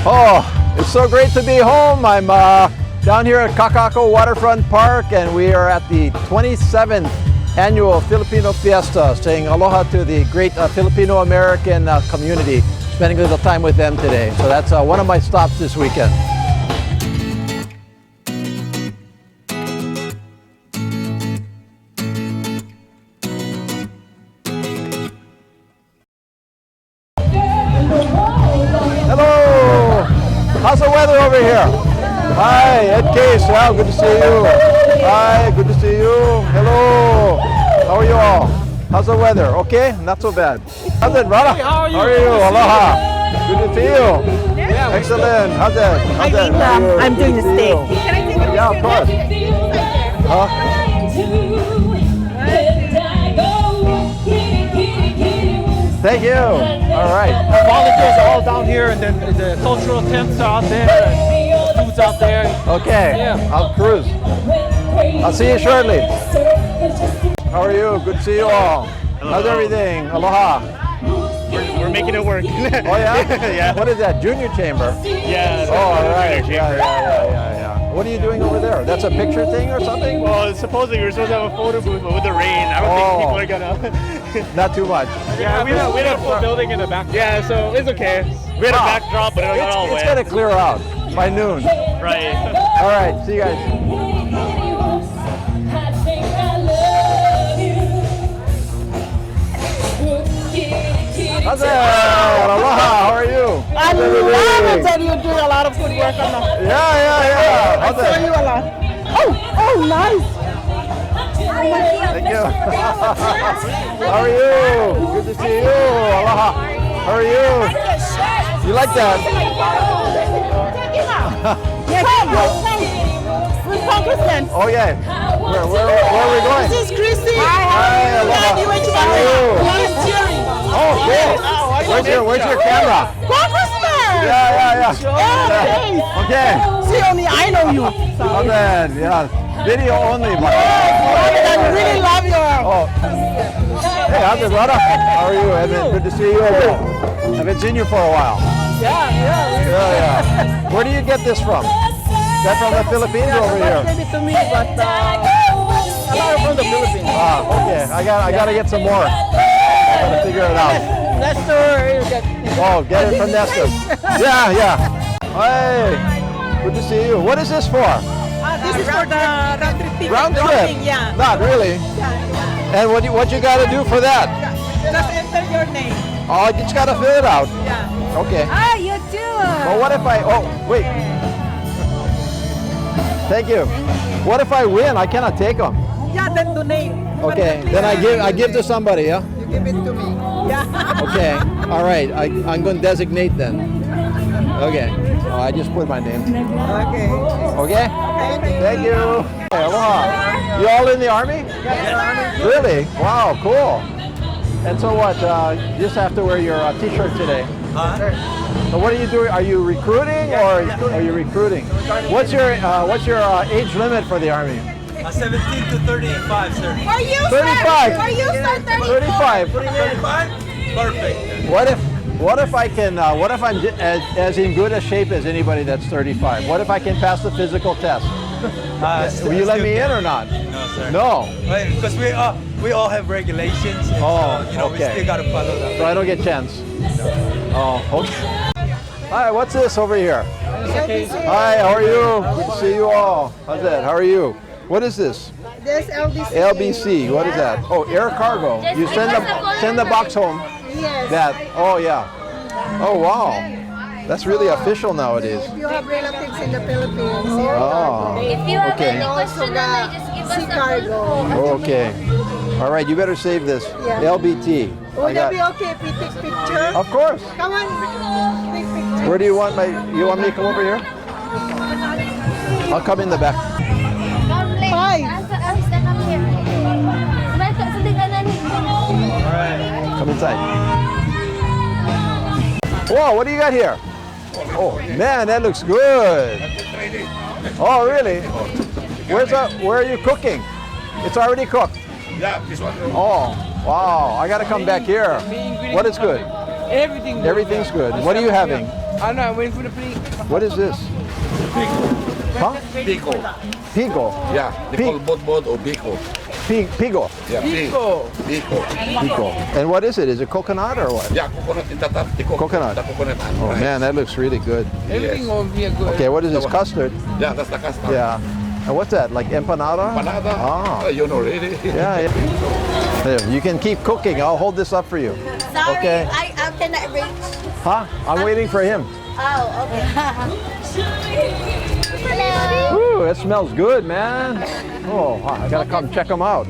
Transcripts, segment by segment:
Oh, it's so great to be home. I'm down here at Kakako Waterfront Park, and we are at the 27th annual Filipino Fiesta, saying aloha to the great Filipino-American community, spending a little time with them today. So that's one of my stops this weekend. Hello! How's the weather over here? Hi, Ed Case. Well, good to see you. Hi, good to see you. Hello. How are you all? How's the weather? Okay? Not so bad. How's it, brother? How are you? How are you? Aloha. Good to see you. Yeah. Excellent. How's that? How's that? How are you? I'm doing the Good to see steak. you. Can I take a Yeah, of course. Huh? Thank you. All right. Volunteers are all down here, and then the cultural tents are out there, and food's out there. Okay. Yeah. I'll cruise. I'll see you shortly. How are you? Good to see you all. How's everything? Aloha. We're making it work. Oh yeah? Yeah. What is that? Junior chamber? Yeah. Oh, all right. Junior Yeah, chamber. yeah. What are you doing over there? That's a picture thing or something? Well, supposedly we were supposed to have a photo booth, but with the rain, I don't think people are gonna. Not too much. Yeah, we had a full building in the back. Yeah, so it's okay. We had a Wow. backdrop, but it got all It's wet. gonna clear out by noon. Right. All right. See you guys. How's that? Aloha. How are you? I How's love everything? it that you're doing a lot of good work on that. Yeah. I How's saw you that? a lot. Oh, nice. Thank you. How are you? Good to see you. Aloha. How are you? You like that? With Congressman. Oh yeah. Where are we going? This is Christy. Hi, aloha. How are you? Oh, cool. Where's your camera? Congressman. Yeah. Yeah, Okay. see, only I know you. Oh man, yeah. Video only, but. I really love your. Oh. Hey, how's it, brother? How are you, Edmund? Good to see you. Haven't seen you for a while. Yeah. Where do you get this from? Is that from the Philippines or over here? Gave it to me, but a lot from the Philippines. Okay. I gotta get some more. I gotta figure it out. Lester, Oh, get it from Nestor. Yeah. Hey, good to see you. What is this for? this is for the round trip ticket. Round trip? Dropping, yeah. Not really. And what you gotta do for that? Just enter your name. Oh, you just gotta fill it out. Yeah. Okay. Ah, you too. But what if oh, wait. Thank you. What if I win? I cannot take them. Yeah, then donate. Okay, then I give to somebody, yeah? You give it to me. Yeah. Okay, all right, I'm going to designate then. Okay, oh, I just put my name. Okay. Okay? Thank you. Hey, aloha. You all in the Army? Yes. Really? Wow, cool. And so what, you just have to wear your t-shirt today? So what are you doing? Are you recruiting or are you recruiting? What's your age limit for the Army? 17 to 35, sir. For you, 35. sir. For you, sir. 35. 35? Perfect. What if I'm as in good a shape as anybody that's 35? What if I can pass the physical test? Will you let me in or not? No, sir. No. Because we all have regulations. And so, we still got to follow them. So I don't get a chance. Oh, okay. Hi, what's this over here? Hi, how are you? Good to see you all. How's that? How are you? What is this? This LBC. LBC. What is that? Oh, air cargo. You send the box home. Yes. That. Oh yeah. Oh wow. That's really official nowadays. If you have relatives in the Philippines, Oh. If you have Okay. any question, just give us sea a cargo. Okay. All right. You better save this. Yeah. LBT. Would that be okay if we take picture? Of course. Come on, take picture. Where do you want you want me to come over here? I'll come in the back. Hi. Stand up here. Come inside. Whoa, what do you got here? Oh man, that looks good. Oh really? Where are you cooking? It's already cooked. Yeah, this one. Oh, wow. I gotta come back here. What is good? Everything. Everything's good. What are you having? I'm not waiting for the plate. What is this? Huh? Pico. Pigo. Yeah, they call bod or biko. Pigo. Yeah, Pico. Biko. Pigo. And what is it? Is it coconut or what? Yeah, coconut in the top. The Coconut. The coconut. Oh man, that looks really good. Everything gonna be a good. Okay, what is this? Custard? Yeah, that's the custard. Yeah. And what's that? Like empanada? Panada. Ah. You know already. Yeah, yeah. There, you can keep cooking. I'll hold this up for you. Sorry, Okay. I cannot reach. Huh? I'm waiting for him. Oh, okay. Hello. Ooh, it smells good, man. Oh, I gotta come check them out.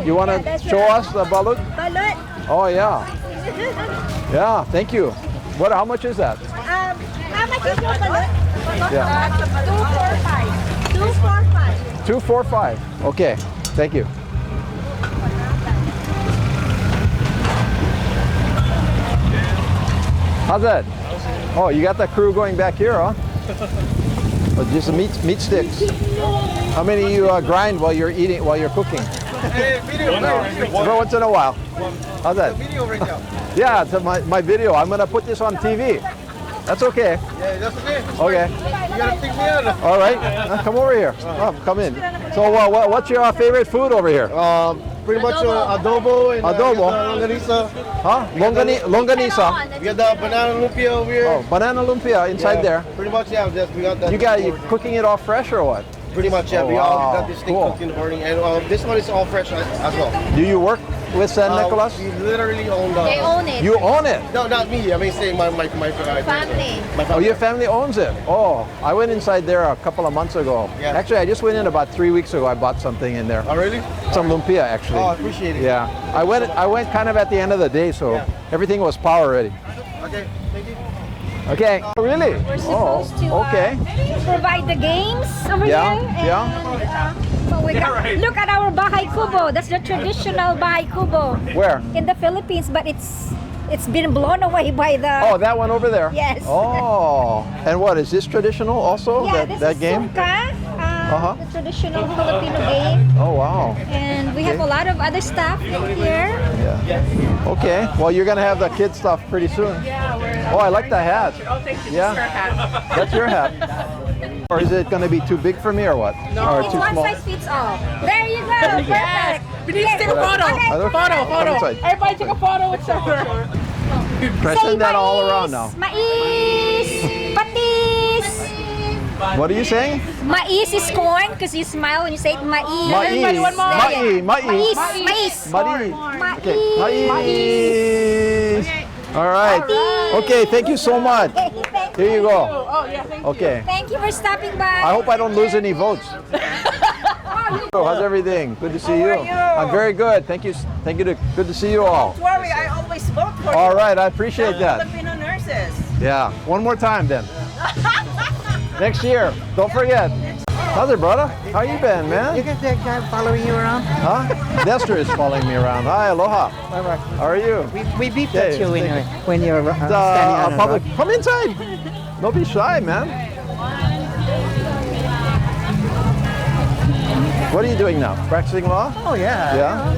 You wanna show us the balut? Balut. Oh yeah. Yeah, thank you. What? How much is that? How much is your balut? Yeah. 245. 245. 245. Okay, thank you. How's that? Oh, you got the crew going back here, huh? Oh, just the meat sticks. How many you grind while you're eating, while you're cooking? Once in a while. How's that? Yeah, it's my video. I'm gonna put this on TV. That's okay. Yeah, that's okay. Okay. You gotta pick me up. All right. Come over here. Oh, come in. So, what's your favorite food over here? Pretty much adobo and Adobo. longanisa. Huh? Longanisa. We got the banana lumpia over here. Oh, banana lumpia inside there. Pretty much, yeah. We got that. You cooking it all fresh or what? Pretty much, yeah. Oh, We all wow. got this thing Cool. cooked in the morning, and this one is all fresh as well. Do you work with San Nicolas? We literally own the. They own it. You own it. No, not me. I mean, saying my Family. My Oh, family. your family owns it. Oh, I went inside there a couple of months ago. Yeah. Actually, I just went in about 3 weeks ago. I bought something in there. Oh, really? Some lumpia, actually. Oh, I appreciate it. Yeah. I went kind of at the end of the day, so Yeah. everything was power ready. Okay, thank you. Okay. Oh, really? We're supposed to okay. provide the games over Yeah, here. yeah. So we got, look at our bahay kubo. That's the traditional bahay kubo Where? in the Philippines, but it's been blown away by the. Oh, that one over there? Yes. Oh. And what, is this traditional also, yeah, that this is game? sungka, Uh-huh. the traditional Filipino game, Oh, wow. and we have a lot of other stuff here. Yeah. Okay. Well, you're going to have the kid stuff pretty soon. Oh, I like the hat. Oh, thank you. Yeah. That's your hat. That's your hat. Or is it going to be too big for me or what? No. Or It's too one small? size fits all. There you go. Perfect. We need to take a photo. Okay. Come Photo. inside. Everybody take a photo with her. Try Say send that all mais, around now. Mais, patis. What are you saying? Mais is corn because you smile when you say it. Mais. Everybody, one more. Mais. Mais. Mais. Mais. Okay. Mais. All right. Okay, thank you so much. Thank Here you go. Oh, yeah, thank you. Okay. Thank you for stopping by. I hope I don't lose any votes. So, how's everything? Good to see you. are you? I'm very good. Thank you. Thank you. Good to see you all. Don't worry, I always vote for All right, I appreciate that. Filipino nurses. Yeah. One more time then. Next year. Don't forget. How's it, brother? How you been, man? You got that guy following you around? Huh? Nestor is following me around. Hi, aloha. Bye-bye. How are you? We beeped Okay, at you when you're standing The on a public. rock. Come inside. Don't be shy, man. What are you doing now? Practicing law? Oh, yeah. Yeah.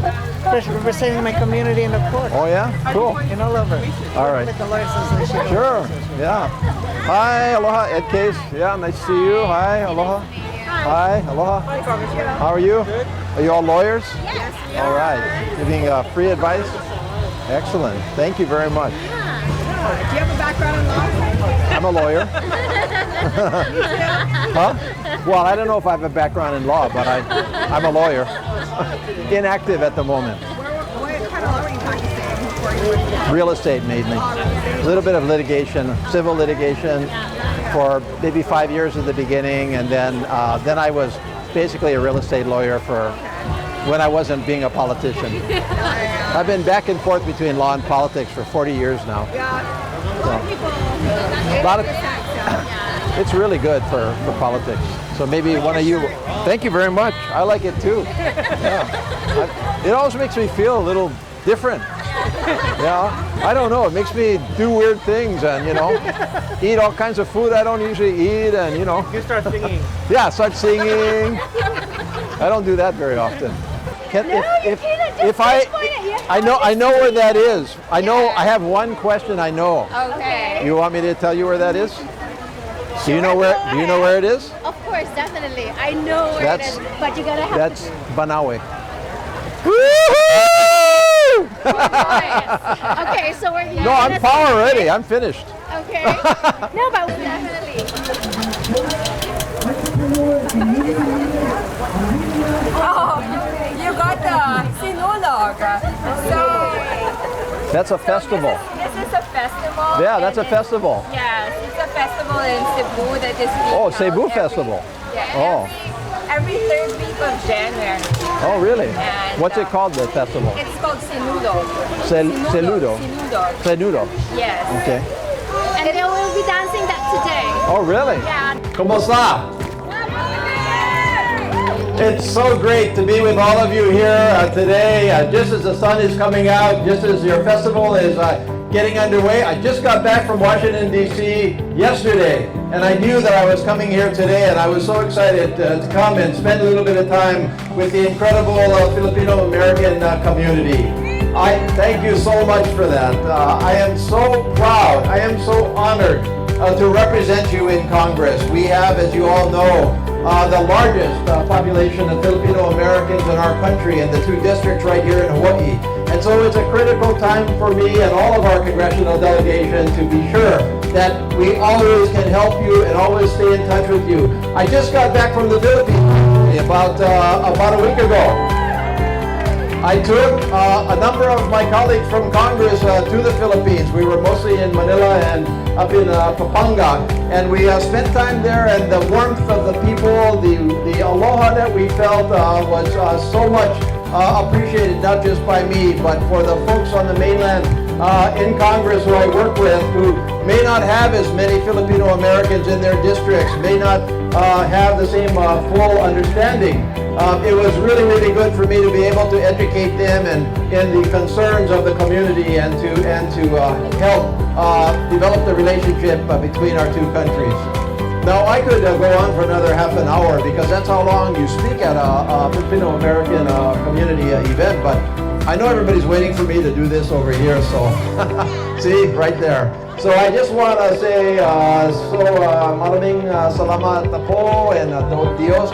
Representing my community in the court. Oh, yeah? Cool. In all over. All right. With the Lawyers Association. Sure. Yeah. Hi, aloha, Ed Case. Yeah, nice to see you. Hi, aloha. Hi, aloha. How are you? Are you all lawyers? Yes. All right. Giving free advice? Excellent. Thank you very much. Do you have a background in law? I'm a lawyer. Huh? Well, I don't know if I have a background in law, but I'm a lawyer. Inactive at the moment. What kind of law are you practicing? Real estate mainly. A little bit of litigation, civil litigation for maybe 5 years at the beginning, and then I was basically a real estate lawyer for when I wasn't being a politician. I've been back and forth between law and politics for 40 years now. A lot of it's really good for politics. So maybe one of you, thank you very much. I like it too. Yeah. It always makes me feel a little different. Yeah, I don't know. It makes me do weird things and, eat all kinds of food I don't usually eat and, You start singing. Yeah, start singing. I don't do that very often. if I know where that is. I have one question I know. Okay. You want me to tell you where that is? Do you know where it is? Of course, definitely. I know where it is, but you gotta have That's Banawe. Okay, so we're here. No, I'm far already. I'm finished. Okay. No, but definitely. Oh, you got the sinulog. So That's a festival. this is a festival. Yeah, that's a festival. Yes, it's a festival in Cebu that is being Oh, held Cebu Festival. Every third week of January. Oh, really? And, What's it called, the festival? It's called Sinulog. Celudo. Sinulog. Cenudo. Yes. Okay. And they will be dancing that today. Oh, really? Yeah. Kumusta? It's so great to be with all of you here today. Just as the sun is coming out, just as your festival is getting underway. I just got back from Washington, D.C. yesterday, and I knew that I was coming here today, and I was so excited to come and spend a little bit of time with the incredible Filipino-American community. I thank you so much for that. I am so proud, I am so honored to represent you in Congress. We have, as you all know, the largest population of Filipino Americans in our country in the 2 districts right here in Hawaii. And so it's a critical time for me and all of our congressional delegation to be sure that we always can help you and always stay in touch with you. I just got back from the Philippines about a week ago. I took a number of my colleagues from Congress to the Philippines. We were mostly in Manila and up in Pampanga, and we spent time there, and the warmth of the people, the aloha that we felt was so much appreciated, not just by me, but for the folks on the mainland in Congress who I work with, who may not have as many Filipino Americans in their districts, may not have the same full understanding. It was really, really good for me to be able to educate them in the concerns of the community and to help develop the relationship between our 2 countries. Now, I could go on for another half an hour because that's how long you speak at a Filipino-American community event, but I know everybody's waiting for me to do this over here, so see, right there. So I just want to say, maraming salamat po and Dios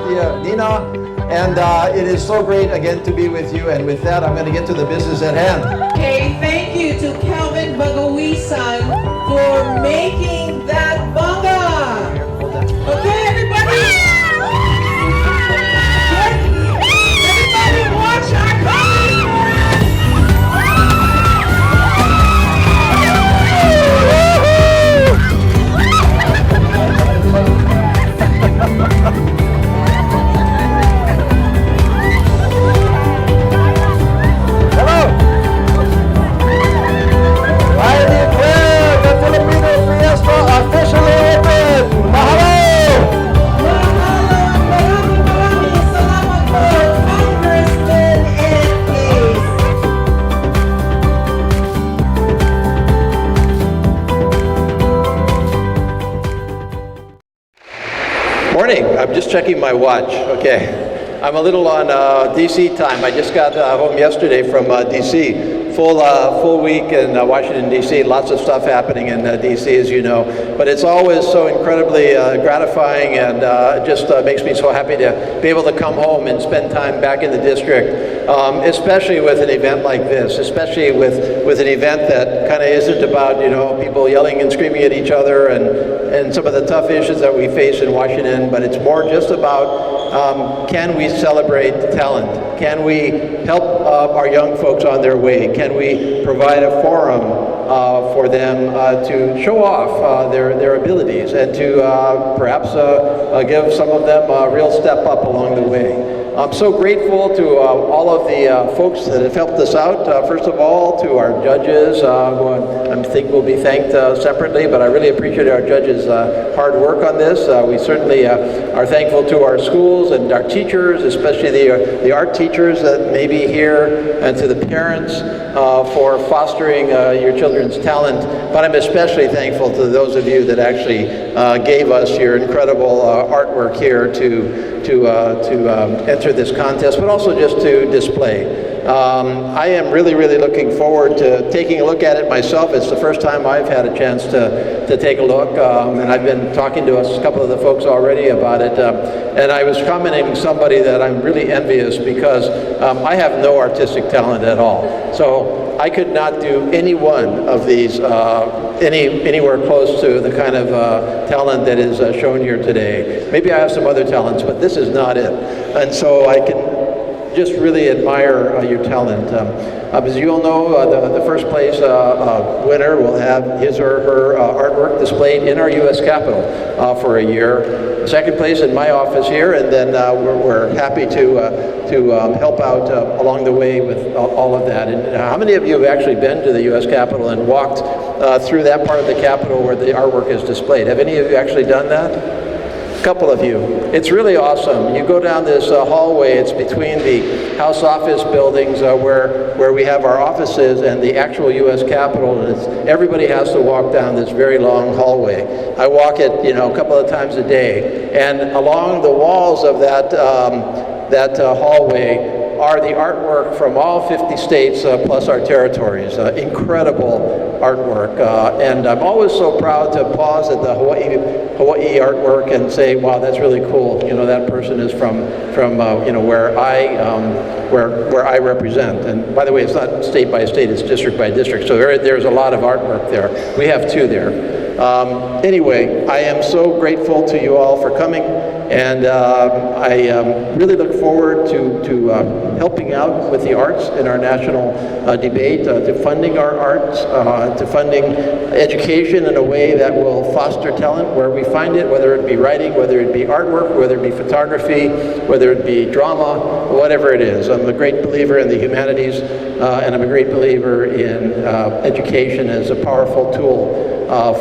Dina, and it is so great again to be with you, and with that, I'm going to get to the business at hand. Okay, thank you to Kelvin Bagawisan for making that banga. Okay, everybody. Everybody watch our country. Morning. I'm just checking my watch. Okay. I'm a little on DC time. I just got home yesterday from DC. Full week in Washington, D.C. Lots of stuff happening in D.C., as you know. But it's always so incredibly gratifying, and just makes me so happy to be able to come home and spend time back in the district, especially with an event like this, especially with an event that kind of isn't about, people yelling and screaming at each other and some of the tough issues that we face in Washington, but it's more just about can we celebrate talent? Can we help our young folks on their way? Can we provide a forum for them to show off their abilities and to perhaps give some of them a real step up along the way? I'm so grateful to all of the folks that have helped us out. First of all, to our judges, who I think will be thanked separately, but I really appreciate our judges' hard work on this. We certainly are thankful to our schools and our teachers, especially the art teachers that may be here, and to the parents for fostering your children's talent. But I'm especially thankful to those of you that actually gave us your incredible artwork here to enter enter this contest, but also just to display. I am really, really looking forward to taking a look at it myself. It's the first time I've had a chance to take a look, and I've been talking to a couple of the folks already about it. And I was commenting to somebody that I'm really envious because I have no artistic talent at all. So I could not do any one of these anywhere close to the kind of talent that is shown here today. Maybe I have some other talents, but this is not it. And so I can just really admire your talent. As you all know, the first place winner will have his or her artwork displayed in our U.S. Capitol for a year. Second place in my office here, and then we're happy to help out along the way with all of that. And how many of you have actually been to the U.S. Capitol and walked through that part of the Capitol where the artwork is displayed? Have any of you actually done that? Couple of you. It's really awesome. You go down this hallway. It's between the House office buildings where we have our offices and the actual U.S. Capitol, and everybody has to walk down this very long hallway. I walk it, a couple of times a day, and along the walls of that hallway are the artwork from all 50 states plus our territories. Incredible artwork, and I'm always so proud to pause at the Hawai'i artwork and say, wow, that's really cool. That person is from where I represent. And by the way, it's not state by state, it's district by district. So there's a lot of artwork there. We have two there. Anyway, I am so grateful to you all for coming, and I really look forward to helping out with the arts in our national debate, to funding our arts, to funding education in a way that will foster talent where we find it, whether it be writing, whether it be artwork, whether it be photography, whether it be drama, whatever it is. I'm a great believer in the humanities, and I'm a great believer in education as a powerful tool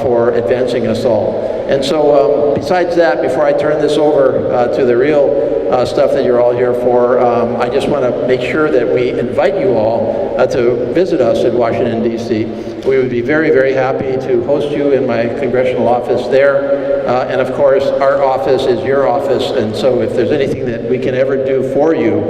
for advancing us all. And so besides that, before I turn this over to the real stuff that you're all here for, I just want to make sure that we invite you all to visit us in Washington, D.C. We would be very, very happy to host you in my congressional office there. And of course, our office is your office, and so if there's anything that we can ever do for you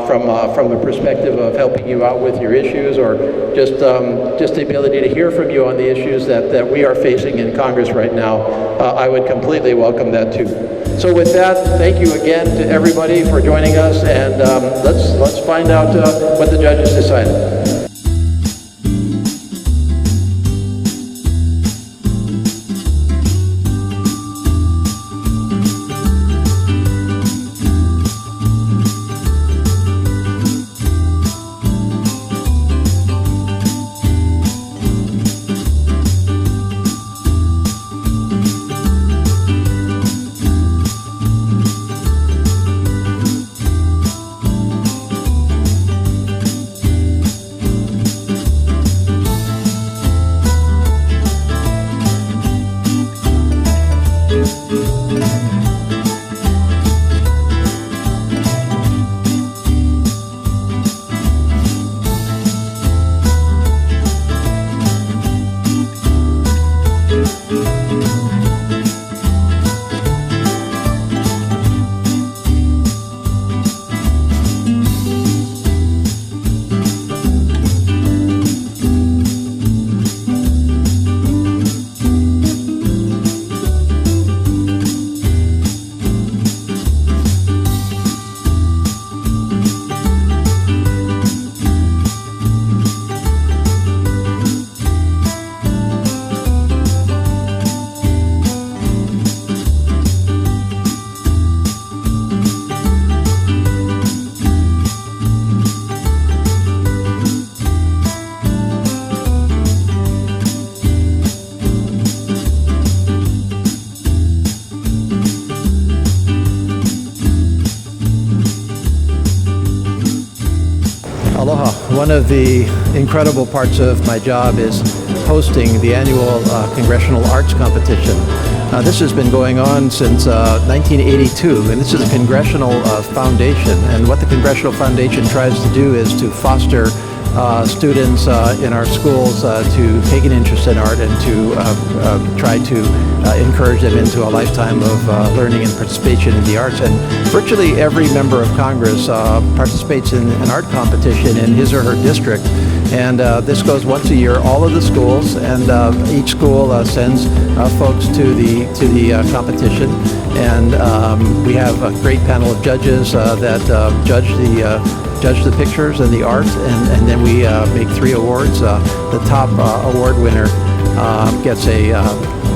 from a perspective of helping you out with your issues, or just the ability to hear from you on the issues that we are facing in Congress right now, I would completely welcome that too. So with that, thank you again to everybody for joining us, and let's find out what the judges decided. Aloha. One of the incredible parts of my job is hosting the annual Congressional Arts Competition. This has been going on since 1982, and this is a Congressional Foundation. And what the Congressional Foundation tries to do is to foster students in our schools to take an interest in art and to try to encourage them into a lifetime of learning and participation in the arts. And virtually every member of Congress participates in an art competition in his or her district. And this goes once a year, all of the schools, and each school sends folks to the competition. And we have a great panel of judges that judge the pictures and the art, and then we make 3 awards. The top award winner gets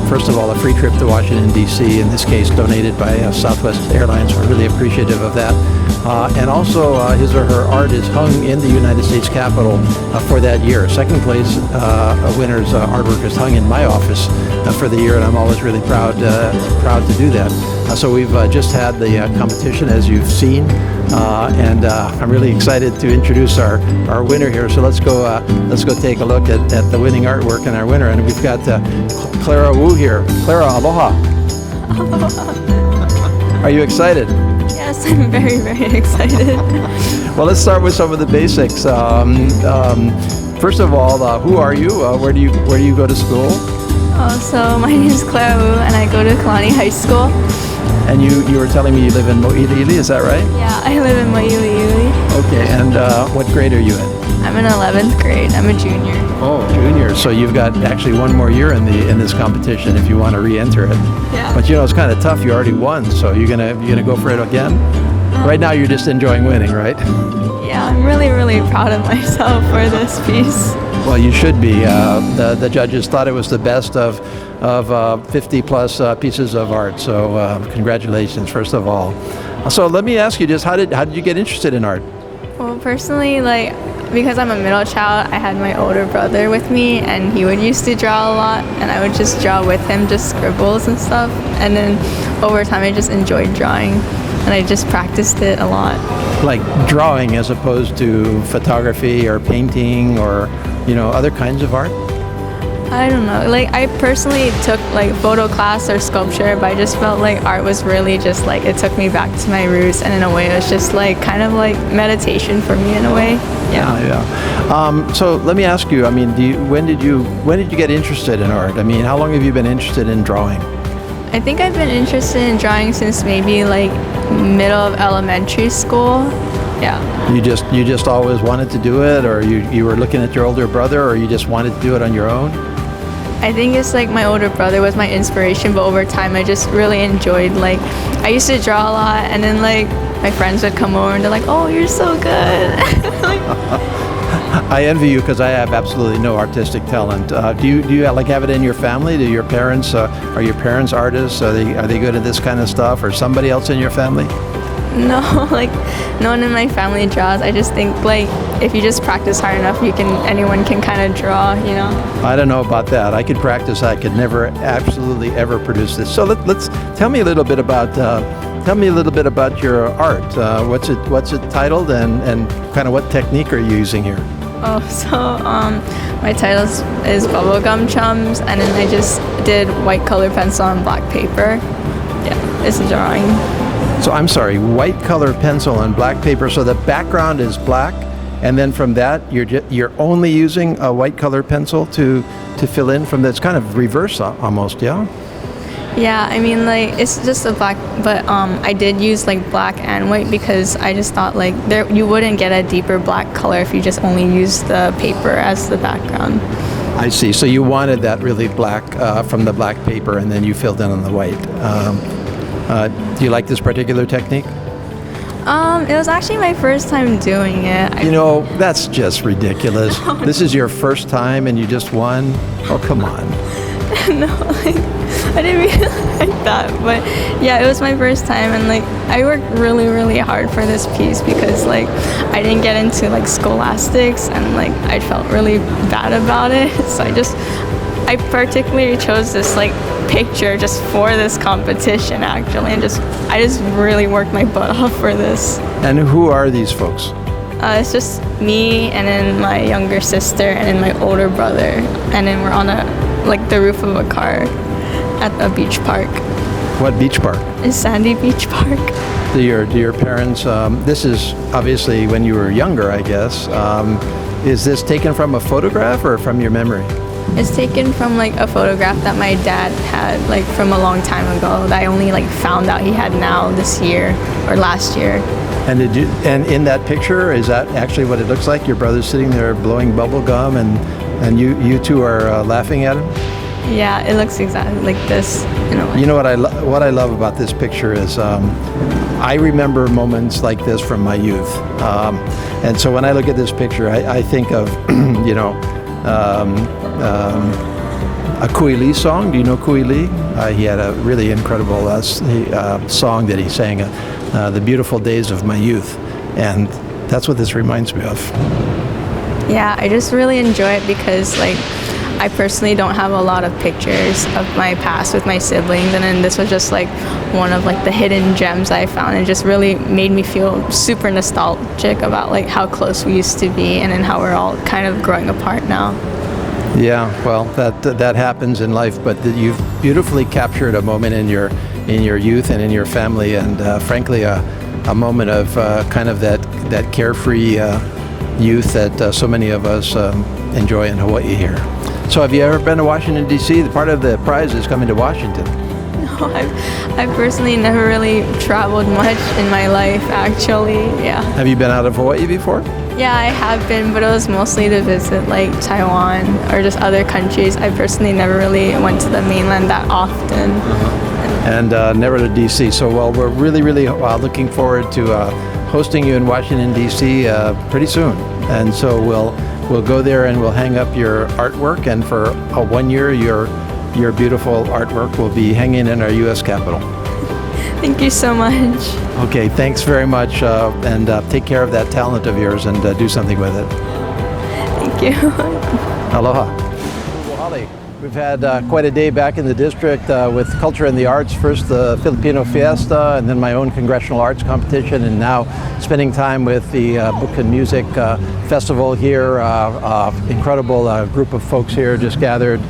first of all, a free trip to Washington, D.C., in this case donated by Southwest Airlines. We're really appreciative of that. And also, his or her art is hung in the United States Capitol for that year. Second place winner's artwork is hung in my office for the year, and I'm always really proud to do that. So we've just had the competition, as you've seen, and I'm really excited to introduce our winner here. So let's go take a look at the winning artwork and our winner. And we've got Clara Wu here. Clara, aloha. Are you excited? Yes, I'm very, very excited. Well, let's start with some of the basics. First of all, who are you? Where do you go to school? So my name is Clara Wu, and I go to Kalani High School. And you were telling me you live in Mo'iliili, is that right? Yeah, I live in Mo'iliili. Okay, and what grade are you in? I'm in 11th grade. I'm a junior. Oh, junior. So you've got actually one more year in this competition if you want to re-enter it. Yeah. But it's kind of tough. You already won, so you're gonna go for it again. Right now, you're just enjoying winning, right? Yeah, I'm really, really proud of myself for this piece. Well, you should be. The judges thought it was the best of 50 plus pieces of art. So congratulations, first of all. So let me ask you just how did you get interested in art? Well, personally, because I'm a middle child, I had my older brother with me, and he would used to draw a lot, and I would just draw with him, just scribbles and stuff. And then over time, I just enjoyed drawing, and I just practiced it a lot. Like drawing as opposed to photography or painting or other kinds of art? I don't know. I personally took photo class or sculpture, but I just felt like art was really just it took me back to my roots, and in a way it was just kind of meditation for me in a way. Yeah. So let me ask you. I mean, when did you get interested in art? I mean, how long have you been interested in drawing? I think I've been interested in drawing since maybe middle of elementary school. Yeah. You just always wanted to do it, or you were looking at your older brother, or you just wanted to do it on your own? I think it's my older brother was my inspiration, but over time I just really enjoyed I used to draw a lot, and then my friends would come over and they're like, "Oh, you're so good." I envy you because I have absolutely no artistic talent. Do you have it in your family? Do your parents are your parents artists? Are they good at this kind of stuff, or somebody else in your family? No, no one in my family draws. I just think if you just practice hard enough, anyone can kind of draw, I don't know about that. I could practice. I could never absolutely ever produce this. So let's tell me a little bit about your art. What's it titled, and kind of what technique are you using here? Oh, so my title is Bubblegum Chums, and then I just did white color pencil on black paper. Yeah, it's a drawing. So I'm sorry, white color pencil on black paper. So the background is black, and then from that you're only using a white color pencil to fill in from that. It's kind of reverse almost, yeah. Yeah, I mean it's just a black, but I did use black and white because I just thought you wouldn't get a deeper black color if you just only use the paper as the background. I see. So you wanted that really black from the black paper, and then you filled in on the white. Do you like this particular technique? It was actually my first time doing it. That's just ridiculous. This is your first time and you just won? Oh, come on. No, I didn't really like that, but yeah, it was my first time, and I worked really, really hard for this piece because I didn't get into scholastics, and I felt really bad about it. So I particularly chose this picture just for this competition actually, and I just really worked my butt off for this. And who are these folks? It's just me, and then my younger sister, and then my older brother, and then we're on the roof of a car at a beach park. What beach park? It's Sandy Beach Park. Do your parents? This is obviously when you were younger, I guess. Is this taken from a photograph or from your memory? It's taken from like a photograph that my dad had like from a long time ago that I only like found out he had now this year or last year. And and in that picture, is that actually what it looks like? Your brother's sitting there blowing bubble gum, and you two are laughing at him? Yeah, it looks exactly like this in a way. You know what I love about this picture is I remember moments like this from my youth, and so when I look at this picture, I think of a Kui Lee song. Do you know Kui Lee? He had a really incredible song that he sang, "The Beautiful Days of My Youth," and that's what this reminds me of. Yeah, I just really enjoy it because like I personally don't have a lot of pictures of my past with my siblings, and then this was just like one of like the hidden gems I found. It just really made me feel super nostalgic about like how close we used to be, and then how we're all kind of growing apart now. Yeah, well, that happens in life, but you've beautifully captured a moment in your youth and in your family, and frankly, a moment of kind of that carefree youth that so many of us enjoy in Hawaii here. So have you ever been to Washington, D.C.? Part of the prize is coming to Washington. No, I've personally never really traveled much in my life, actually, yeah. Have you been out of Hawaii before? Yeah, I have been, but it was mostly to visit like Taiwan or just other countries. I personally never really went to the mainland that often. And never to D.C. So, well, we're really looking forward to hosting you in Washington, D.C. Pretty soon. And so we'll go there and we'll hang up your artwork, and for 1 year your beautiful artwork will be hanging in our U.S. Capitol. Thank you so much. Okay, thanks very much, and take care of that talent of yours and do something with it. Thank you. Aloha. We've had quite a day back in the district with culture and the arts. First the Filipino Fiesta, and then my own Congressional Arts Competition, and now spending time with the Book and Music Festival here. Incredible group of folks here just gathered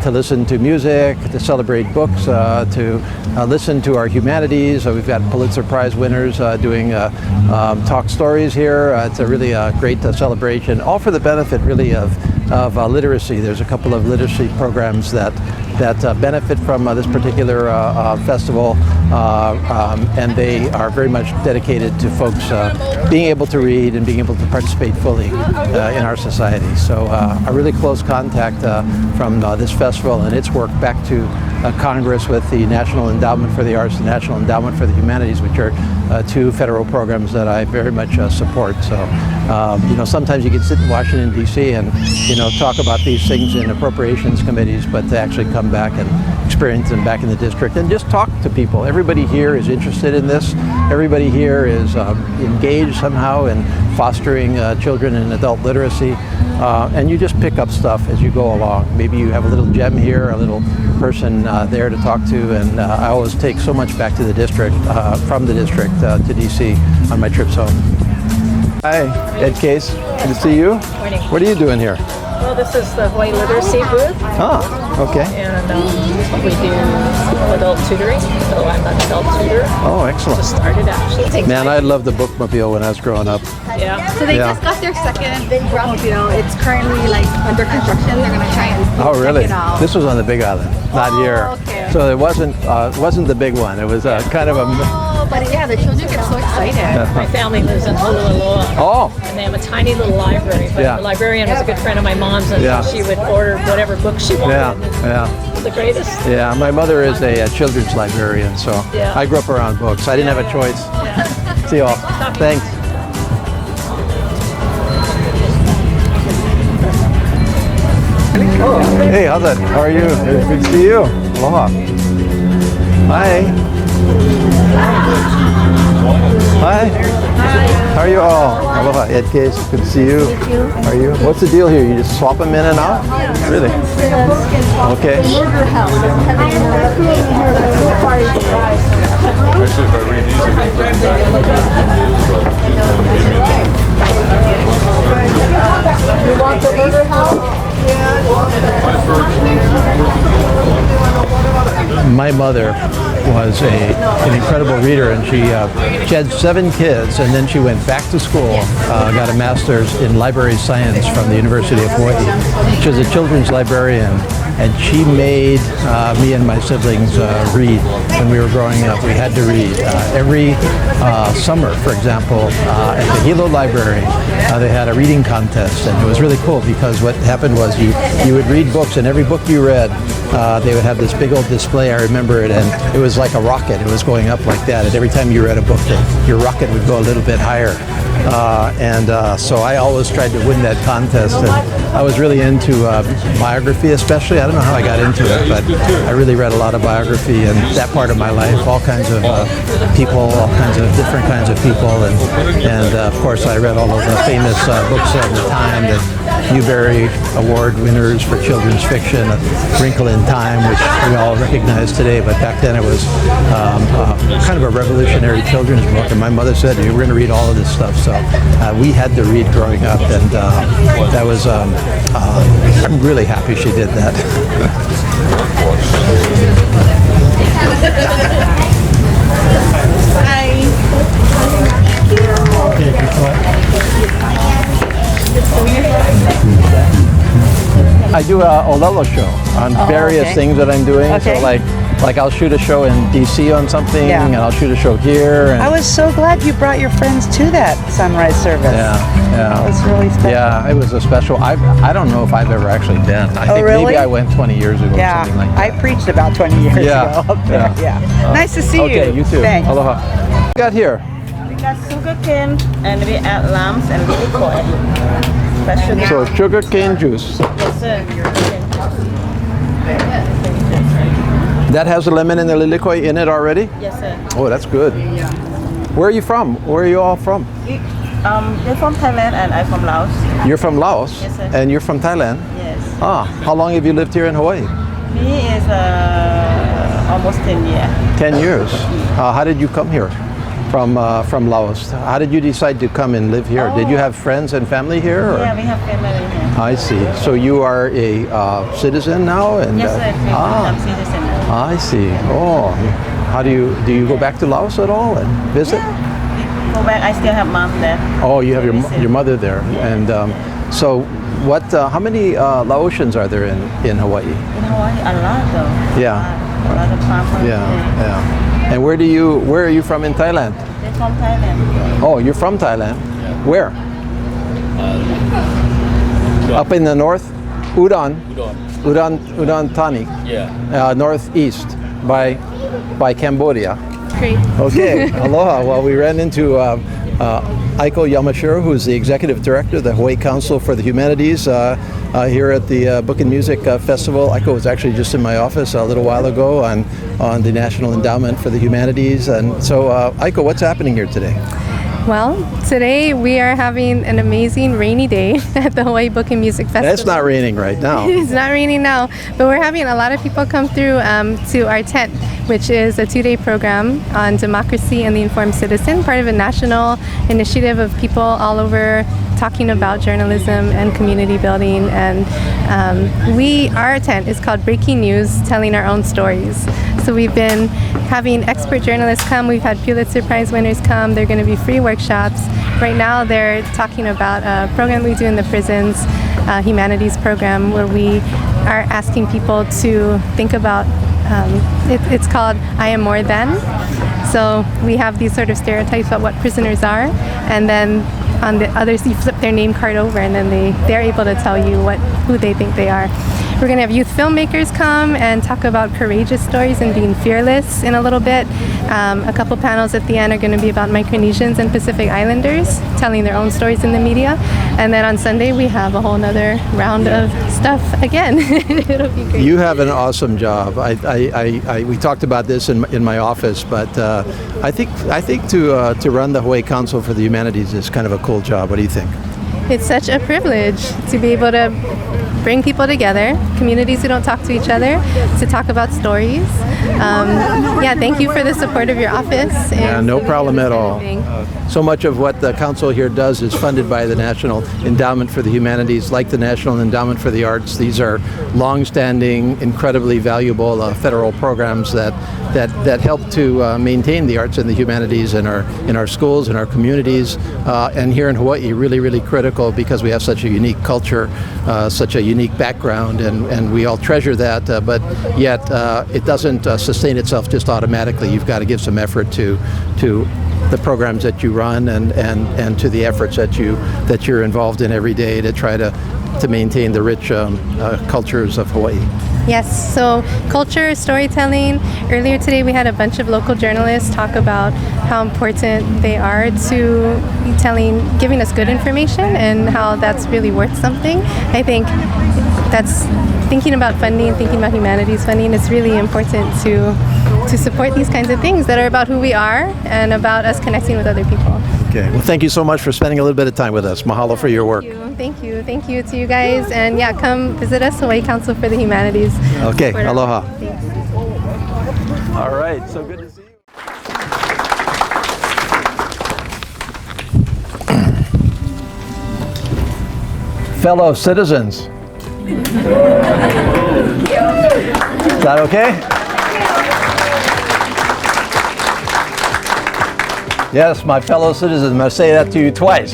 to listen to music, to celebrate books, to listen to our humanities. We've got Pulitzer Prize winners doing talk stories here. It's a really great celebration, all for the benefit really of literacy. There's a couple of literacy programs that benefit from this particular festival, and they are very much dedicated to folks being able to read and being able to participate fully in our society. So a really close contact from this festival and its work back to Congress with the National Endowment for the Arts and National Endowment for the Humanities, which are two federal programs that I very much support. So sometimes you can sit in Washington, D.C. and talk about these things in appropriations committees, but to actually come back and experience them back in the district and just talk to people. Everybody here is interested in this. Everybody here is engaged somehow in fostering children and adult literacy, and you just pick up stuff as you go along. Maybe you have a little gem here, a little person there to talk to, and I always take so much back to the district, from the district to D.C. on my trips home. Hi, Ed Case. Good to see you. Morning. What are you doing here? Well, this is the Hawaii Literacy booth. Ah, okay. And we do adult tutoring, so I'm an adult tutor. Oh, excellent. Just started actually. Man, I loved the bookmobile when I was growing up. Yeah. So they just got their second bookmobile. It's currently like under construction. They're gonna try and really? check it out. This was on the Big Island, not here. Okay. So it wasn't the big one. It was kind of a. Oh, but yeah, the children get so excited. My family lives in Honolulu. Oh. And they have a tiny little library. But Yeah. the librarian was a good friend of my mom's, and Yeah. she would order whatever book she wanted. Yeah. It's the greatest. Yeah, my mother is a children's librarian, so Yeah. I grew up around books. I didn't have a choice. Yeah. See you all. Thanks. Hey, how's that? How are you? Good to see you. Aloha. Hi. Hi. How are you all? Aloha. Ed Case. Good to see you. How are you? What's the deal here? You just swap them in and out? Really? Okay. You want the burger house? My my mother was an incredible reader, and she had 7 kids, and then she went back to school, got a master's in library science from the University of Hawaii. She was a children's librarian, and she made me and my siblings read when we were growing up. We had to read. Every summer, for example, at the Hilo Library, they had a reading contest, and it was really cool because what happened was you would read books, and every book you read, they would have this big old display. I remember it, and it was like a rocket. It was going up like that, and every time you read a book, your rocket would go a little bit higher. So I always tried to win that contest, and I was really into biography especially. I don't know how I got into it, but I really read a lot of biography and that part of my life, all kinds of people, all kinds of different kinds of people, and of course I read all of the famous books of the time, the Newbery Award winners for children's fiction, A Wrinkle in Time, which we all recognize today, but back then it was kind of a revolutionary children's book, and my mother said, we're going to read all of this stuff, so we had to read growing up, and that was, I'm really happy she did that. I do a Olelo show on various things that I'm doing. So like I'll shoot a show in DC on something, and I'll shoot a show here. And I was so glad you brought your friends to that sunrise service. Yeah. It was really special. Yeah, it was a special. I don't know if I've ever actually been. I think really? Maybe I went 20 years ago or something like that. I preached about 20 years ago up there. Nice to see you. Okay, you too. Thanks. Aloha. What you got here? We got sugar cane and we add lambs and liquid. So sugar cane juice. Yes, sir. That has the lemon and the lilikoi in it already? Yes, sir. Oh, that's good. Where are you from? Where are you all from? You're from Thailand and I'm from Laos. You're from Laos? Yes, sir. And you're from Thailand? Yes. Ah, how long have you lived here in Hawaii? Me is almost 10 years. 10 years. How did you come here from Laos? How did you decide to come and live here? Did you have friends and family here? Or? Yeah, we have family here. I see. So you are a citizen now? And, yes, sir. I'm citizen now. I see. Oh, how do you go back to Laos at all and visit? Yeah. Go back. I still have mom there. Oh, you have your mother there. Yeah. And so what? How many Laotians are there in Hawaii? In Hawaii, a lot though. Yeah. A lot of farmers. Yeah. And where are you from in Thailand? They're from Thailand. Oh, you're from Thailand? Yeah. Where? Up in the north? Udon Thani. Yeah. Northeast by Cambodia. Great. Okay, aloha. Well, we ran into Aiko Yamashiro, who's the executive director of the Hawaii Council for the Humanities here at the Book and Music Festival. Aiko was actually just in my office a little while ago on the National Endowment for the Humanities. And so, Aiko, what's happening here today? Well, today we are having an amazing rainy day at the Hawaii Book and Music Festival. It's not raining right now. It's not raining now, but we're having a lot of people come through to our tent, which is a 2-day program on democracy and the informed citizen, part of a national initiative of people all over talking about journalism and community building. And our tent is called Breaking News, telling our own stories. So we've been having expert journalists come. We've had Pulitzer Prize winners come. They're going to be free workshops. Right now they're talking about a program we do in the prisons, a humanities program, where we are asking people to think about, it's called I Am More Than. So we have these sort of stereotypes about what prisoners are, and then on the others you flip their name card over and then they're able to tell you who they think they are. We're going to have youth filmmakers come and talk about courageous stories and being fearless in a little bit. A couple panels at the end are going to be about Micronesians and Pacific Islanders telling their own stories in the media. And then on Sunday we have a whole nother round of stuff again. It'll be great. You have an awesome job. We talked about this in my office, but I think to run the Hawaii Council for the Humanities is kind of a cool job. What do you think? It's such a privilege to be able to bring people together, communities who don't talk to each other, to talk about stories. Yeah, thank you for the support of your office. Yeah, no problem at all. So much of what the council here does is funded by the National Endowment for the Humanities, like the National Endowment for the Arts. These are long-standing, incredibly valuable federal programs that help to maintain the arts and the humanities in our schools, in our communities, and here in Hawaii, really critical because we have such a unique culture, such a unique background, and we all treasure that, but yet it doesn't sustain itself just automatically. You've got to give some effort to the programs that you run and to the efforts that you're involved in every day to try to maintain the rich cultures of Hawaii. Yes, so culture, storytelling. Earlier today we had a bunch of local journalists talk about how important they are to giving us good information and how that's really worth something. I think that's thinking about funding, thinking about humanities funding, it's really important to support these kinds of things that are about who we are and about us connecting with other people. Okay, well thank you so much for spending a little bit of time with us. Mahalo for your work. Thank you to you guys, and yeah, come visit us, Hawaii Council for the Humanities. Okay, aloha. Thanks. All right, so good to see you. Fellow citizens. Is that okay? Yes, my fellow citizens, I'm going to say that to you twice.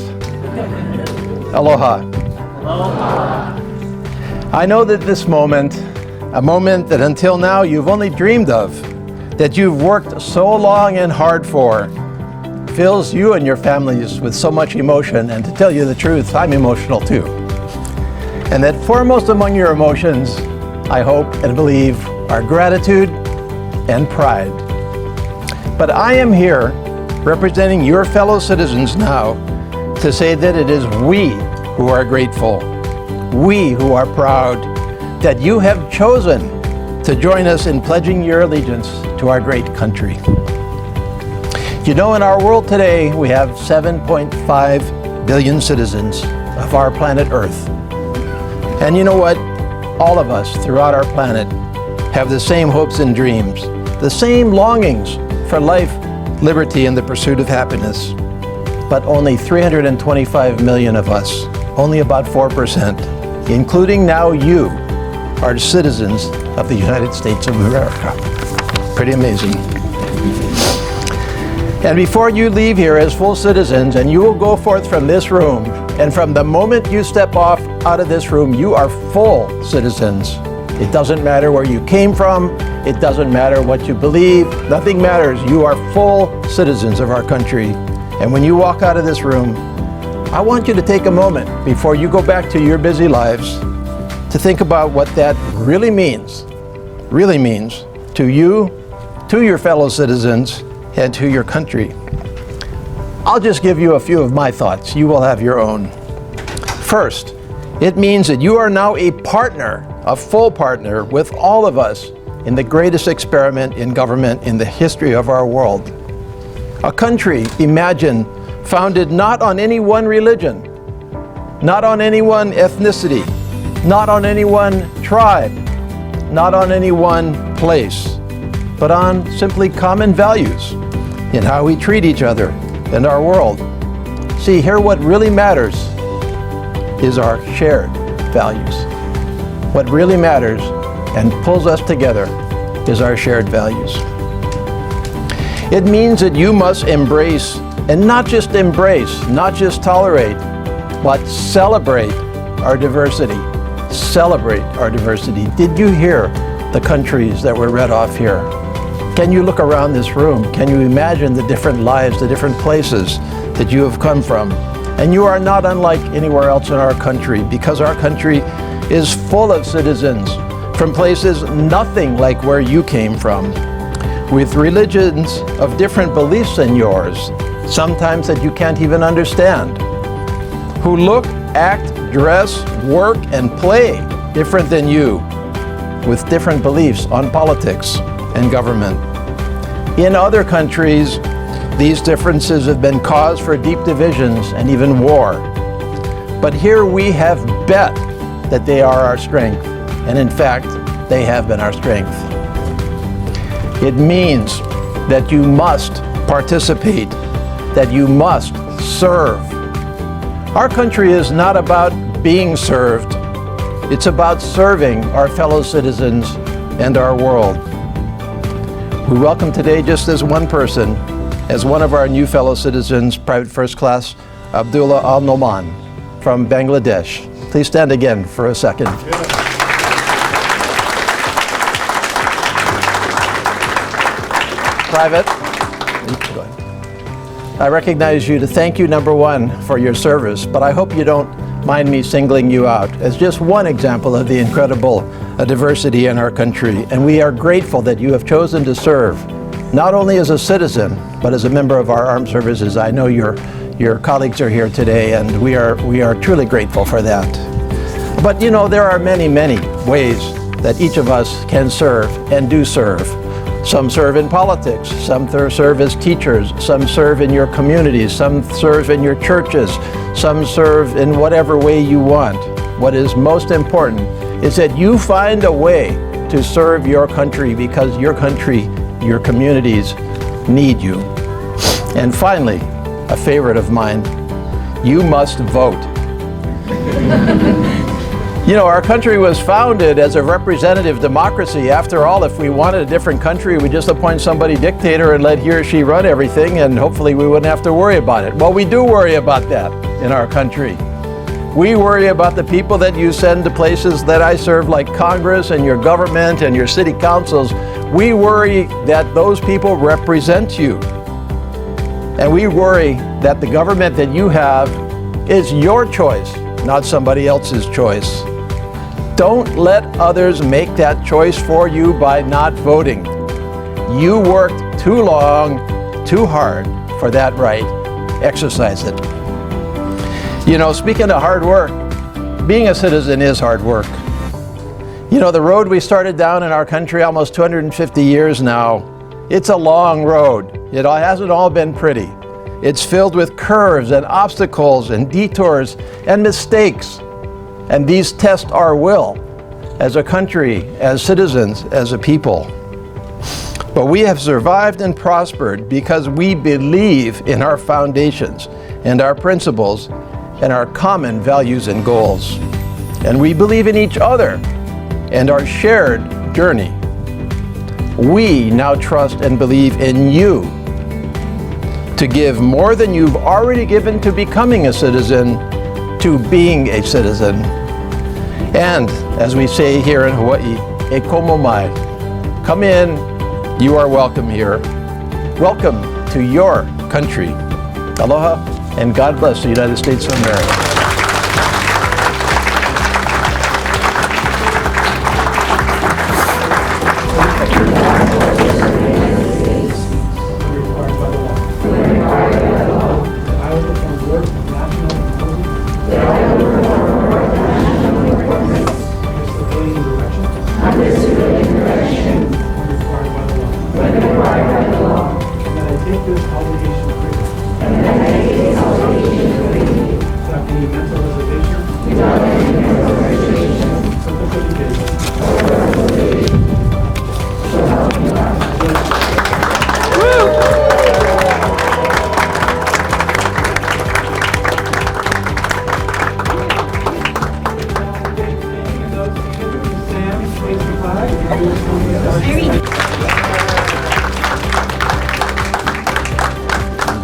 Aloha. Aloha. I know that this moment, a moment that until now you've only dreamed of, that you've worked so long and hard for, fills you and your families with so much emotion, and to tell you the truth, I'm emotional too. And that foremost among your emotions, I hope and believe, are gratitude and pride. But I am here representing your fellow citizens now to say that it is we who are grateful, we who are proud that you have chosen to join us in pledging your allegiance to our great country. You know, in our world today, we have 7.5 billion citizens of our planet Earth. And you know what? All of us throughout our planet have the same hopes and dreams, the same longings for life, liberty, and the pursuit of happiness. But only 325 million of us, only about 4%, including now you, are citizens of the United States of America. Pretty amazing. And before you leave here as full citizens, and you will go forth from this room, and from the moment you step off out of this room, you are full citizens. It doesn't matter where you came from. It doesn't matter what you believe. Nothing matters. You are full citizens of our country. And when you walk out of this room, I want you to take a moment before you go back to your busy lives to think about what that really means to you, to your fellow citizens, and to your country. I'll just give you a few of my thoughts. You will have your own. First, it means that you are now a partner, a full partner with all of us in the greatest experiment in government in the history of our world. A country, imagine, founded not on any one religion, not on any one ethnicity, not on any one tribe, not on any one place, but on simply common values in how we treat each other and our world. See, here what really matters is our shared values. What really matters and pulls us together is our shared values. It means that you must embrace, and not just embrace, not just tolerate, but celebrate our diversity. Celebrate our diversity. Did you hear the countries that were read off here? Can you look around this room? Can you imagine the different lives, the different places that you have come from? And you are not unlike anywhere else in our country, because our country is full of citizens from places nothing like where you came from, with religions of different beliefs than yours, sometimes that you can't even understand, who look, act, dress, work, and play different than you, with different beliefs on politics and government. In other countries, these differences have been cause for deep divisions and even war. But here we have bet that they are our strength. And in fact, they have been our strength. It means that you must participate, that you must serve. Our country is not about being served. It's about serving our fellow citizens and our world. We welcome today just as one person, as one of our new fellow citizens, Private First Class Abdullah Al-Noman from Bangladesh. Please stand again for a second. Private, go ahead. I recognize you to thank you, number one, for your service, but I hope you don't mind me singling you out as just one example of the incredible diversity in our country. And we are grateful that you have chosen to serve, not only as a citizen, but as a member of our armed services. I know your colleagues are here today, and we are truly grateful for that. But you know, there are many, many ways that each of us can serve and do serve. Some serve in politics, some serve as teachers, some serve in your communities, some serve in your churches, some serve in whatever way you want. What is most important is that you find a way to serve your country, because your country, your communities need you. And finally, a favorite of mine, you must vote. You know, our country was founded as a representative democracy. After all, if we wanted a different country, we just appoint somebody dictator and let he or she run everything, and hopefully we wouldn't have to worry about it. Well, we do worry about that in our country. We worry about the people that you send to places that I serve, like Congress and your government and your city councils. We worry that those people represent you. And we worry that the government that you have is your choice, not somebody else's choice. Don't let others make that choice for you by not voting. You worked too long, too hard for that right. Exercise it. You know, speaking of hard work, being a citizen is hard work. You know, the road we started down in our country almost 250 years now, it's a long road. It hasn't all been pretty. It's filled with curves and obstacles and detours and mistakes. And these test our will as a country, as citizens, as a people. But we have survived and prospered because we believe in our foundations and our principles and our common values and goals. And we believe in each other and our shared journey. We now trust and believe in you to give more than you've already given to becoming a citizen, to being a citizen. And as we say here in Hawaii, e komo mai. Come in, you are welcome here. Welcome to your country. Aloha, and God bless the United States of America.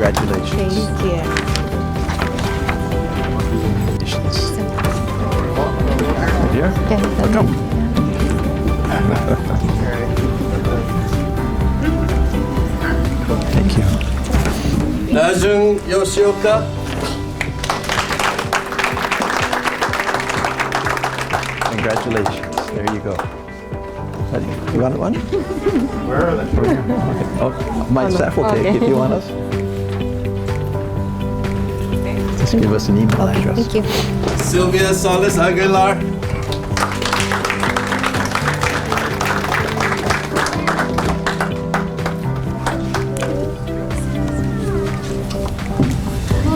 Congratulations. Thank you. Here? Come. Thank you. Najun Yoshioka. Congratulations. There you go. You want one? Where are they? Okay. Oh, my staff will take if you want us. Just give us an email address. Thank you. Sylvia Solis Aguilar.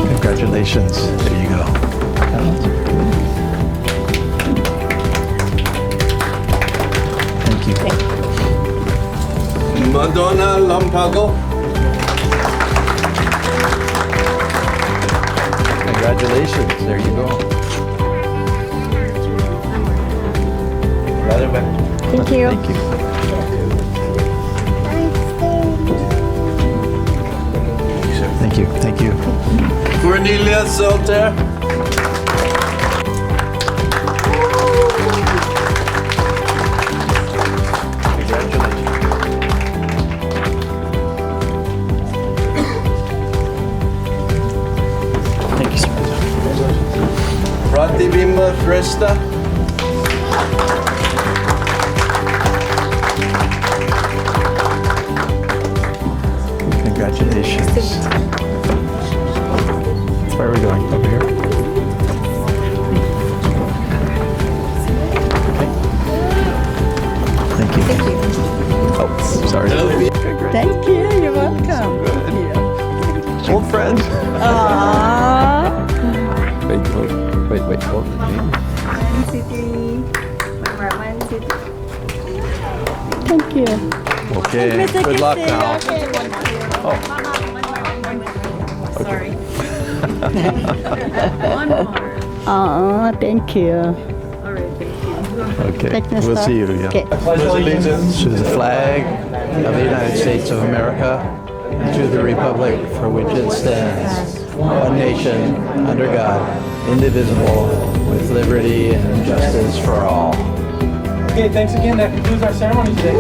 Congratulations. There you go. Madonna Lampago. Congratulations. There you go. Thank you. Thank you. Thank you. Thank you. Cornelia Salter. Thank you, sir. Pratibimba Shrestha. Congratulations. Where are we going? Over here? Okay. Thank you. Thank you. Oh, sorry. Okay, great. Thank you. You're welcome. Old friends. Aww. Wait, hold the name. Thank you. Okay, good luck now. Oh. Sorry. One more. Oh, thank you. All right, thank you. Okay, Take this we'll stuff. see you. Yeah. Okay. Pledge allegiance To the flag of the United States of America, and to the republic for which it stands, one nation, under God, indivisible, with liberty and justice for all. Okay, thanks again. That concludes our ceremony today.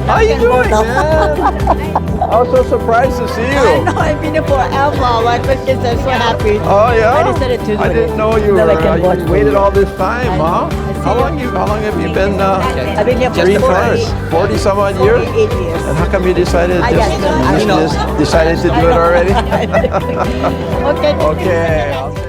How you doing, man? I was so surprised to see you. I know, I've been here forever. My kids are so happy. Oh yeah. I decided to do I didn't know you Then I were. can watch You waited movie. all this time, huh? How long have you been? I've been here for Green Forest? 40 some odd years. 48 years. And how come you decided I just decided to do it already? Okay. Okay. I'll say,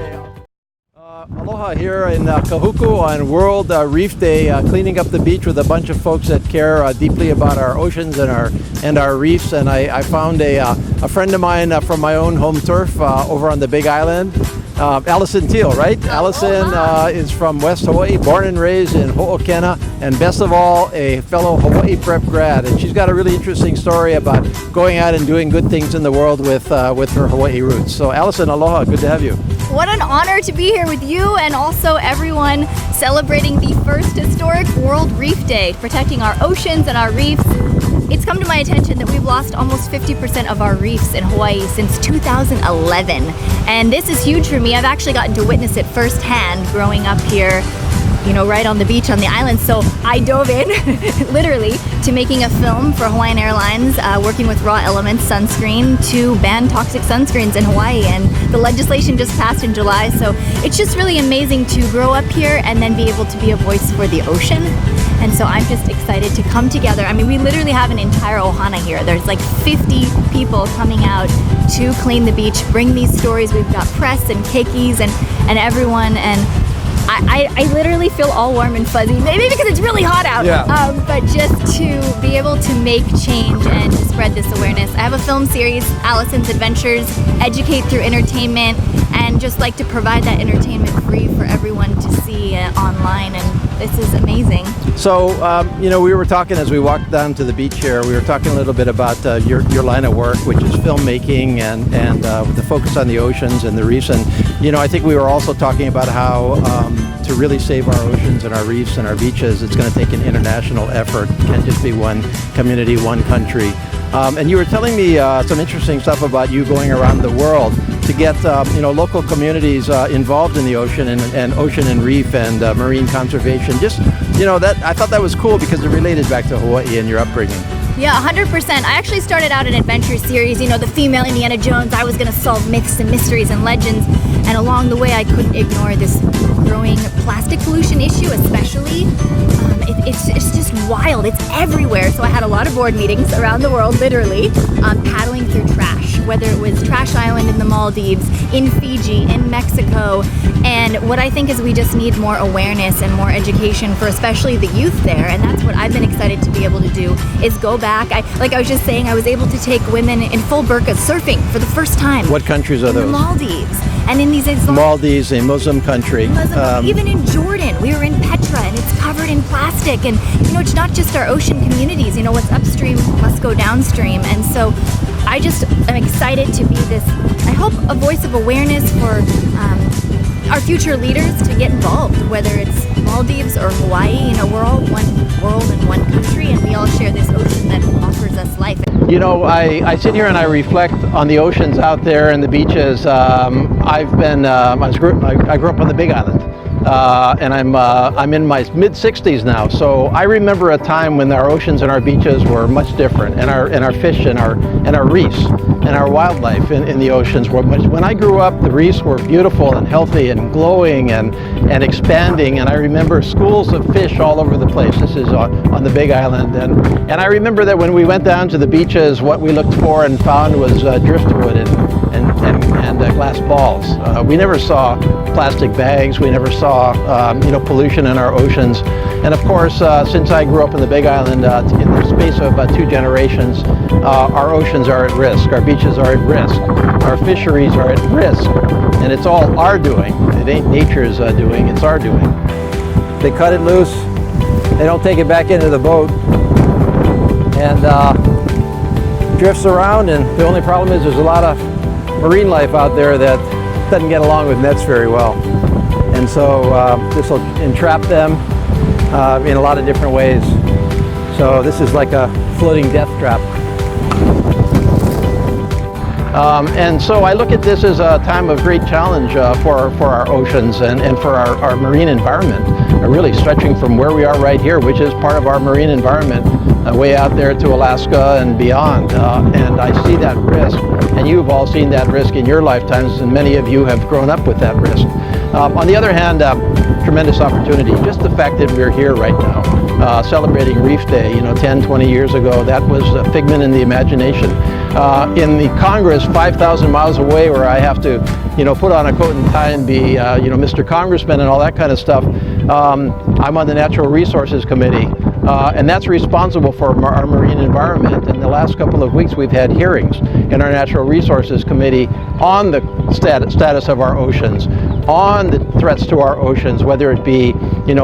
aloha here in Kahuku on World Reef Day, cleaning up the beach with a bunch of folks that care deeply about our oceans and our reefs. And I found a friend of mine from my own home turf over on the Big Island. Allison Teal, right? Allison is from West Hawaii, born and raised in Ho'okena, and best of all, a fellow Hawaii prep grad. And she's got a really interesting story about going out and doing good things in the world with her Hawaii roots. So Allison, aloha, good to have you. What an honor to be here with you and also everyone celebrating the first historic World Reef Day, protecting our oceans and our reefs. It's come to my attention that we've lost almost 50% of our reefs in Hawaii since 2011. And this is huge for me. I've actually gotten to witness it firsthand growing up here, you know, right on the beach on the island. So I dove in, literally, to making a film for Hawaiian Airlines, working with Raw Elements Sunscreen to ban toxic sunscreens in Hawaii. And the legislation just passed in July. So it's just really amazing to grow up here and then be able to be a voice for the ocean. And so I'm just excited to come together. I mean, we literally have an entire ohana here. There's like 50 people coming out to clean the beach, bring these stories. We've got press and keikis and everyone. And I literally feel all warm and fuzzy, maybe because it's really hot out, but just to be able to make change and to spread this awareness. I have a film series, Allison's Adventures, educate through entertainment, and just like to provide that entertainment free for everyone to see online, and this is amazing. So, you know, we were talking as we walked down to the beach here, we were talking a little bit about your line of work, which is filmmaking and the focus on the oceans and the reefs. And, you know, I think we were also talking about how to really save our oceans and our reefs and our beaches, it's going to take an international effort. It can't just be one community, one country. And you were telling me some interesting stuff about you going around the world to get you know, local communities involved in the ocean and ocean and reef and marine conservation. Just, you know, that I thought that was cool because it related back to Hawaii and your upbringing. Yeah, 100%. I actually started out an adventure series, you know, the female Indiana Jones. I was going to solve myths and mysteries and legends. And along the way, I couldn't ignore this growing plastic pollution issue, especially. It's just wild. It's everywhere. So I had a lot of board meetings around the world, literally, paddling through trash. whether it was Trash Island in the Maldives, in Fiji, in Mexico. And what I think is we just need more awareness and more education for especially the youth there. And that's what I've been excited to be able to do, is go back. Like I was just saying, I was able to take women in full burqas surfing for the first time. What countries are those? In the Maldives. And in these Maldives, a Muslim country. Even in Jordan, we were in Petra, and it's covered in plastic. And it's not just our ocean communities. What's upstream must go downstream. And so I just am excited to be this, I hope, a voice of awareness for our future leaders to get involved, whether it's Maldives or Hawaii. We're all one world and one country, and we all share this ocean that offers us life. I sit here and I reflect on the oceans out there and the beaches. I grew up on the Big Island, and I'm in my mid-60s now. So I remember a time when our oceans and our beaches were much different, and our fish and our reefs and our wildlife in the oceans were much. When I grew up, the reefs were beautiful and healthy and glowing and expanding. And I remember schools of fish all over the place. This is on the Big Island, and I remember that when we went down to the beaches, what we looked for and found was driftwood and glass balls. We never saw plastic bags. We never saw pollution in our oceans. And of course, since I grew up in the Big Island, in the space of 2 generations, our oceans are at risk. Our beaches are at risk. Our fisheries are at risk. And it's all our doing. It ain't nature's doing, it's our doing. They cut it loose. They don't take it back into the boat. And drifts around, and the only problem is there's a lot of marine life out there that doesn't get along with nets very well. And so this will entrap them in a lot of different ways. So this is like a floating death trap. And so I look at this as a time of great challenge for our oceans and for our marine environment, really stretching from where we are right here, which is part of our marine environment, way out there to Alaska and beyond. And I see that risk, and you've all seen that risk in your lifetimes, and many of you have grown up with that risk. On the other hand, tremendous opportunity. Just the fact that we're here right now, celebrating Reef Day, 10, 20 years ago, that was a figment in the imagination. In the Congress 5,000 miles away, where I have to, put on a coat and tie and be, Mr. Congressman and all that kind of stuff, I'm on the Natural Resources Committee, and that's responsible for our marine environment. In the last couple of weeks, we've had hearings in our Natural Resources Committee on the status of our oceans, on the threats to our oceans, whether it be,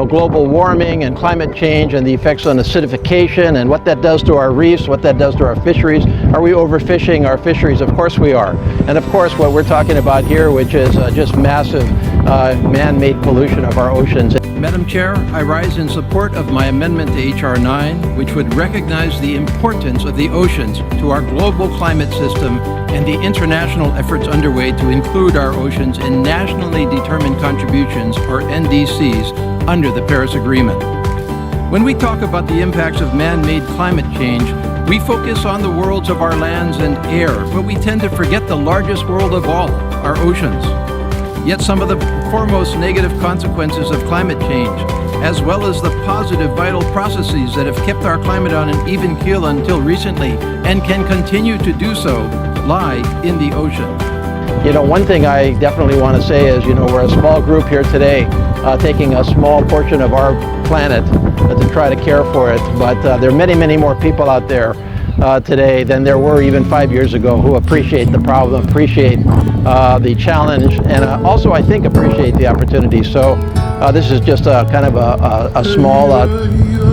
global warming and climate change and the effects on acidification and what that does to our reefs, what that does to our fisheries. Are we overfishing our fisheries? Of course we are. And of course what we're talking about here, which is just massive man-made pollution of our oceans. Madam Chair, I rise in support of my amendment to H.R. 9, which would recognize the importance of the oceans to our global climate system and the international efforts underway to include our oceans in nationally determined contributions, or NDCs, under the Paris Agreement. When we talk about the impacts of man-made climate change, we focus on the worlds of our lands and air, but we tend to forget the largest world of all, our oceans. Yet some of the foremost negative consequences of climate change, as well as the positive vital processes that have kept our climate on an even keel until recently and can continue to do so, lie in the ocean. One thing I definitely want to say is, we're a small group here today, taking a small portion of our planet to try to care for it, but there are many, many more people out there today than there were even 5 years ago who appreciate the problem, appreciate the challenge, and also I think appreciate the opportunity. So this is just a kind of a small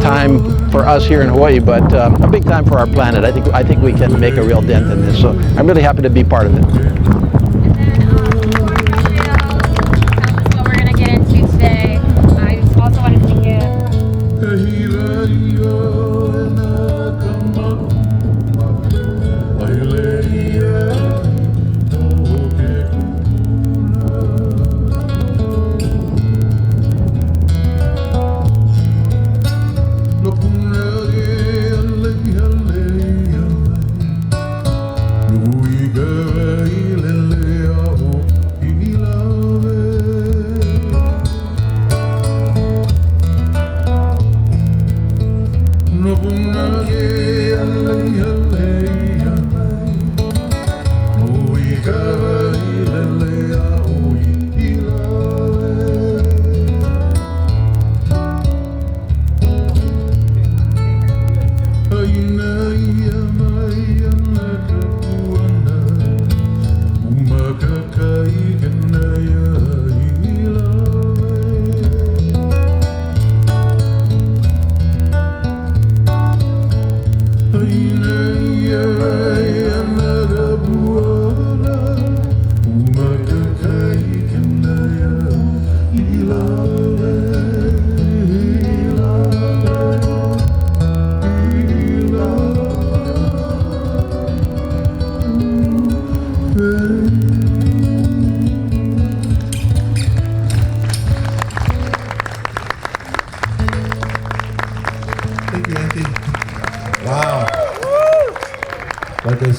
time for us here in Hawaii, but a big time for our planet. I think we can make a real dent in this. So I'm really happy to be part of it. We go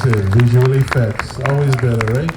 That's it. Visual effects. Always better, right?